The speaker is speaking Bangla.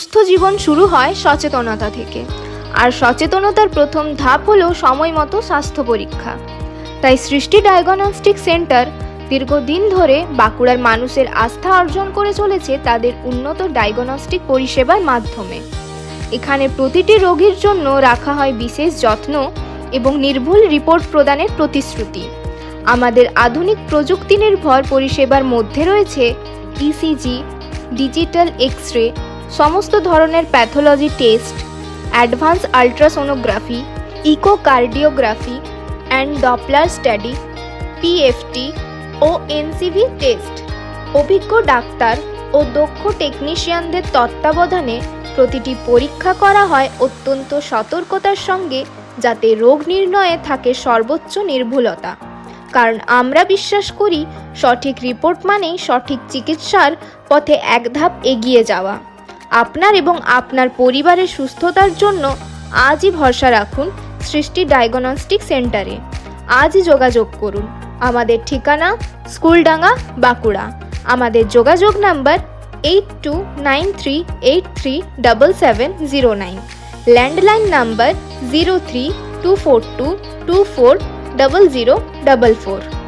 সুস্থ জীবন শুরু হয় সচেতনতা থেকে, আর সচেতনতার প্রথম ধাপ হলো সময় মতো স্বাস্থ্য পরীক্ষা। তাই সৃষ্টি ডায়াগনস্টিক সেন্টার দীর্ঘদিন ধরে বাঁকুড়ার মানুষের আস্থা অর্জন করে চলেছে তাদের উন্নত ডায়াগনস্টিক পরিষেবার মাধ্যমে। এখানে প্রতিটি রোগীর জন্য রাখা হয় বিশেষ যত্ন এবং নির্ভুল রিপোর্ট প্রদানের প্রতিশ্রুতি। আমাদের আধুনিক প্রযুক্তি নির্ভর পরিষেবার মধ্যে রয়েছে ইসিজি, ডিজিটাল এক্স-রে, সমস্ত ধরনের pathology test, advance ultrasonography, echocardiography and Doppler study, PFT ও এনসিভি টেস্ট। অভিজ্ঞ ডাক্তার ও দক্ষ টেকনিশিয়ানদের তত্ত্বাবধানে প্রতিটি পরীক্ষা করা হয় অত্যন্ত সতর্কতার সঙ্গে, যাতে রোগ নির্ণয়ে থাকে সর্বোচ্চ নির্ভুলতা। কারণ আমরা বিশ্বাস করি সঠিক রিপোর্ট মানেই সঠিক চিকিৎসার পথে এক ধাপ এগিয়ে যাওয়া। আপনার এবং আপনার পরিবারের সুস্থতার জন্য আজই ভরসা রাখুন সৃষ্টি ডায়াগনস্টিক সেন্টারে। আজই যোগাযোগ করুন। আমাদের ঠিকানা স্কুলডাঙ্গা, বাঁকুড়া। আমাদের যোগাযোগ নাম্বার 8293837709, ল্যান্ডলাইন নাম্বার 032422400044।